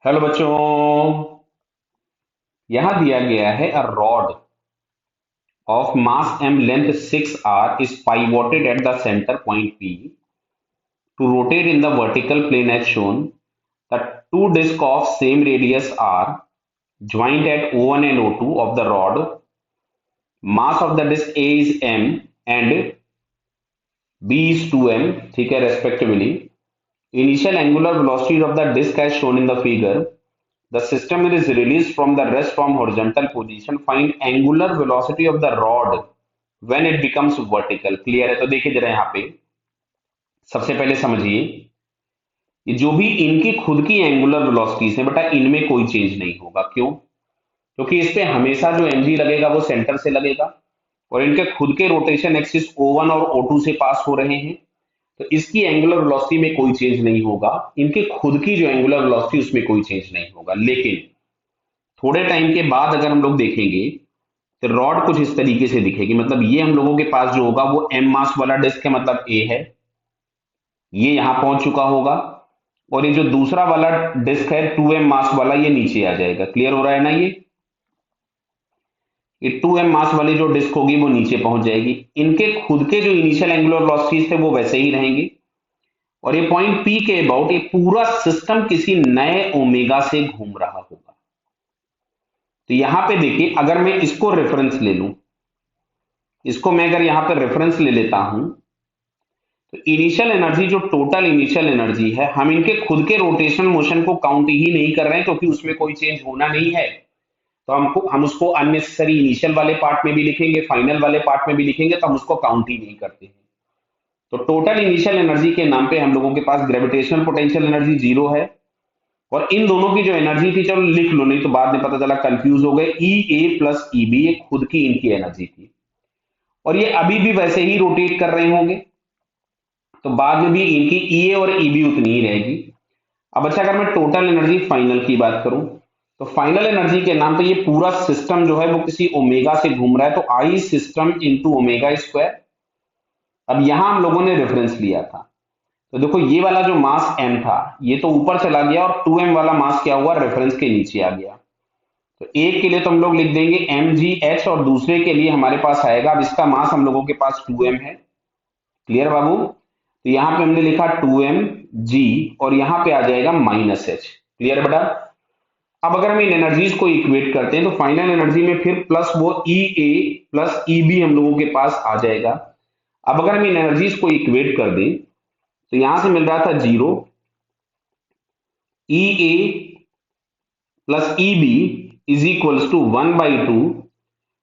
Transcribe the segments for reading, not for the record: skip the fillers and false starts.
Hello बच्चों। यहां दिया गया है a rod of mass M length 6 r is pivoted at the center point P to rotate in the vertical plane as shown. The two discs of same radius are joined at O1 and O2 of the rod. Mass of the disc A is m and B is 2m, ठीक है, respectively. Initial angular velocities of the disc as shown in the figure. The system is released from the rest from horizontal position. Find angular velocity of the rod when it becomes vertical. Clear है? तो देखिए जरा यहाँ पे सबसे पहले समझिए, ये जो भी इनकी खुद की एंगुलर वेलोसिटीज है बेटा, इनमें कोई चेंज नहीं होगा। क्यों? क्योंकि इस पे हमेशा जो mg लगेगा वो सेंटर से लगेगा और इनके खुद के रोटेशन एक्सिस O1 और O2 से पास हो रहे हैं, तो इसकी एंगुलर वेलोसिटी में कोई चेंज नहीं होगा। इनके खुद की जो एंगुलर वेलोसिटी उसमें कोई चेंज नहीं होगा। लेकिन थोड़े टाइम के बाद अगर हम लोग देखेंगे तो रॉड कुछ इस तरीके से दिखेगी। मतलब ये हम लोगों के पास जो होगा वो एम मास वाला डिस्क है, मतलब ए है, ये यहां पहुंच चुका होगा। और ये जो दूसरा वाला डिस्क है 2m मास वाला, ये नीचे आ जाएगा। क्लियर हो रहा है ना? ये 2m मास वाली जो डिस्क होगी वो नीचे पहुंच जाएगी। इनके खुद के जो इनिशियल एंगुलर वेलोसिटीज थे वो वैसे ही रहेंगे और ये पॉइंट पी के अबाउट ये पूरा सिस्टम किसी नए ओमेगा से घूम रहा होगा। तो यहां पे देखिए, अगर मैं इसको रेफरेंस ले लूं, इसको मैं अगर यहां पर रेफरेंस ले लेता हूं, तो इनिशियल एनर्जी, जो टोटल इनिशियल एनर्जी है, हम इनके खुद के रोटेशन मोशन को काउंट ही नहीं कर रहे हैं क्योंकि उसमें कोई चेंज होना नहीं है। तो हम उसको अननेसेसरी इनिशियल वाले पार्ट में भी लिखेंगे, फाइनल वाले पार्ट में भी लिखेंगे, तो हम उसको काउंट ही नहीं करते हैं। तो टोटल इनिशियल एनर्जी के नाम पे हम लोगों के पास ग्रेविटेशनल पोटेंशियल एनर्जी जीरो है और इन दोनों की जो एनर्जी थी, चलो लिख लो, नहीं तो बाद में पता चला कंफ्यूज हो गए, ई ए प्लस ई बी, ये खुद की इनकी एनर्जी थी और ये अभी भी वैसे ही रोटेट कर रहे होंगे, तो बाद में भी इनकी ई और ई बी उतनी ही रहेगी। अब अच्छा, अगर मैं टोटल एनर्जी फाइनल की बात करूं, तो फाइनल एनर्जी के नाम पे ये पूरा सिस्टम जो है वो किसी ओमेगा से घूम रहा है, तो आई सिस्टम इंटू ओमेगा स्क्वायर। अब यहां हम लोगों ने रेफरेंस लिया था, तो देखो ये वाला जो मास m था ये तो ऊपर चला गया और 2m वाला मास क्या हुआ, रेफरेंस के नीचे आ गया। तो एक के लिए तो हम लोग लिख देंगे mgh और दूसरे के लिए हमारे पास आएगा, अब इसका मास हम लोगों के पास 2m है। क्लियर बाबू? तो यहां पे हमने लिखा 2m g और यहां पे आ जाएगा माइनस h। क्लियर है बेटा? अब अगर हम इन एनर्जीज को इक्वेट करते हैं तो फाइनल एनर्जी में फिर प्लस वो ई ए प्लस ई बी हम लोगों के पास आ जाएगा। अब अगर हम इन एनर्जीज को इक्वेट कर दें तो यहां से मिल रहा था 0, E A plus E B is equals to 1/2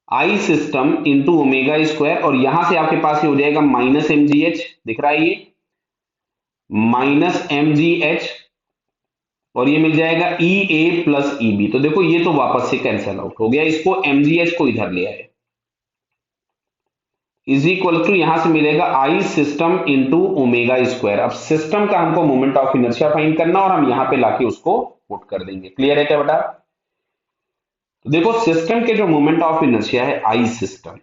I system into omega square, और यहां से आपके पास ये हो जाएगा माइनस एम जी एच, दिख रहा है ये माइनस एम जी एच, और ये मिल जाएगा ई ए प्लस ई बी। तो देखो ये तो वापस से कैंसिल आउट हो गया, इसको एम जी एच को इधर ले आए, इज इक्वल टू यहां से मिलेगा आई सिस्टम इंटू ओमेगा स्क्वायर। अब सिस्टम का हमको मोमेंट ऑफ इनर्शिया फाइंड करना और हम यहां पे लाके उसको पुट कर देंगे। क्लियर है क्या बेटा? तो देखो सिस्टम के जो मोमेंट ऑफ इनर्शिया है आई सिस्टम,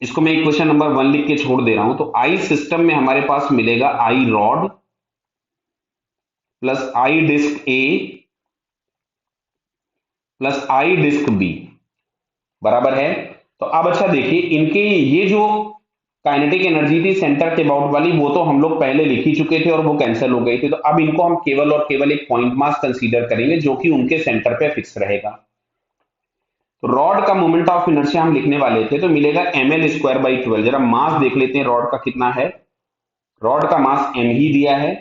इसको मैं इक्वेशन नंबर 1 लिख के छोड़ दे रहा हूं। तो आई सिस्टम में हमारे पास मिलेगा आई रॉड प्लस आई डिस्क ए प्लस आई डिस्क बी बराबर है। तो अब अच्छा देखिए, इनके ये जो काइनेटिक एनर्जी थी सेंटर के अबाउट वाली, वो तो हम लोग पहले लिख ही चुके थे और वो कैंसिल हो गई थी। तो अब इनको हम केवल और केवल एक पॉइंट मास कंसीडर करेंगे जो कि उनके सेंटर पे फिक्स रहेगा। तो रॉड का मोमेंट ऑफ इनर्शिया हम लिखने वाले थे, तो मिलेगा एम एल स्क्वायर बाई 12। जरा मास देख लेते हैं रॉड का कितना है। रॉड का मास एम ही दिया है,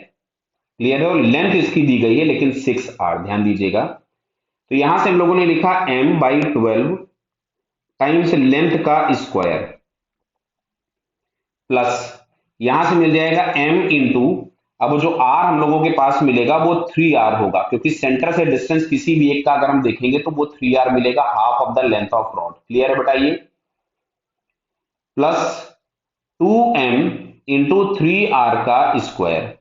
क्लियर है, और लेंथ इसकी दी गई है लेकिन 6 r, ध्यान दीजिएगा। तो यहां से हम लोगों ने लिखा m/12 टाइम्स लेंथ का स्क्वायर प्लस यहां से मिल जाएगा m इंटू, अब जो r हम लोगों के पास मिलेगा वो 3r होगा, क्योंकि सेंटर से डिस्टेंस किसी भी एक का अगर हम देखेंगे तो वो 3r मिलेगा, half of the length of rod. Clear है बताइए? प्लस 2m इंटू 3r का स्क्वायर।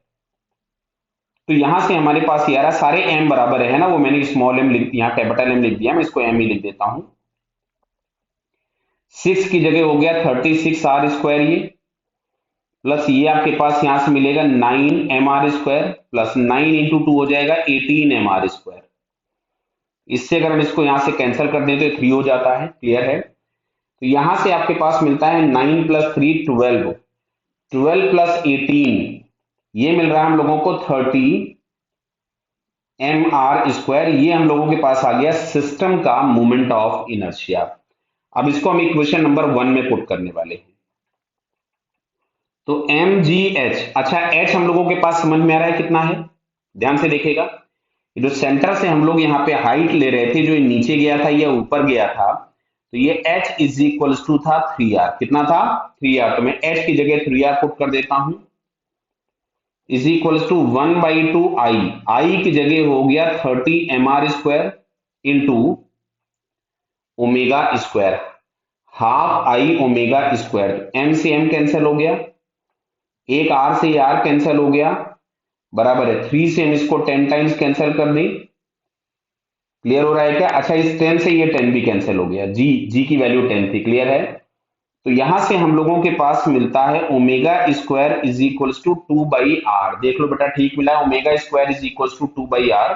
तो यहां से हमारे पास ये आ रहा, सारे m बराबर है ना, वो मैंने स्मॉल m लिख दिया, कैपिटल M लिख दिया, मैं इसको m ही लिख देता हूं। 6 की जगह हो गया 36r स्क्वायर, ये प्लस ये आपके पास यहां से मिलेगा 9 mr² प्लस 9 इंटू 2 हो जाएगा 18 mr²। इससे अगर हम इसको यहां से कैंसिल कर दें तो 3 हो जाता है। क्लियर है? तो यहां से आपके पास मिलता है 9 प्लस 3 12, 12 प्लस 18 ये मिल रहा है हम लोगों को 30 mr²। ये हम लोगों के पास आ गया सिस्टम का मोमेंट ऑफ इनर्शिया। अब इसको हम इक्वेशन नंबर 1 में पुट करने वाले हैं। तो mgh, अच्छा h हम लोगों के पास समझ में आ रहा है कितना है? ध्यान से देखिएगा, जो सेंटर से हम लोग यहाँ पे हाइट ले रहे थे, जो नीचे गया था या ऊपर गया था, तो ये h इज इक्वल्स टू था 3r। कितना था? 3r। तो मैं h की जगह 3r पुट कर देता हूं, इज इक्वल्स टू 1/2 I की जगह हो गया 30 mr² into omega square, half I omega square. m से m कैंसिल हो गया, एक r से r कैंसिल हो गया, बराबर है 3 से हम इसको 10 टाइम्स कैंसिल कर दें। क्लियर हो रहा है क्या? अच्छा, इस 10 से ये 10 भी कैंसिल हो गया, g की वैल्यू 10 थी। क्लियर है? तो यहां से हम लोगों के पास मिलता है omega square is equals to 2/r। देख लो बेटा, ठीक मिला, omega square is equals to 2/r।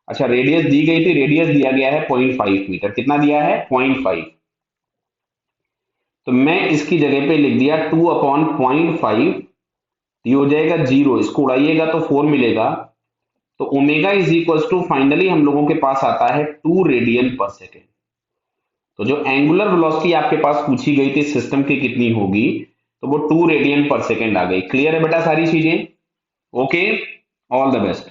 अच्छा, रेडियस दी गई थी, रेडियस दिया गया है 0.5 मीटर। कितना दिया है? 0.5। तो मैं इसकी जगह पे लिख दिया 2/0.5, ये हो जाएगा 0, इसको उड़ाइएगा तो 4 मिलेगा। तो omega is equals to finally हम लोगों के पास आता है 2 रेडियन पर सेकेंड। तो जो एंगुलर वेलोसिटी आपके पास पूछी गई थी सिस्टम की कितनी होगी, तो वो 2 रेडियन पर सेकेंड आ गई। क्लियर है बेटा सारी चीजें? Okay, all the best.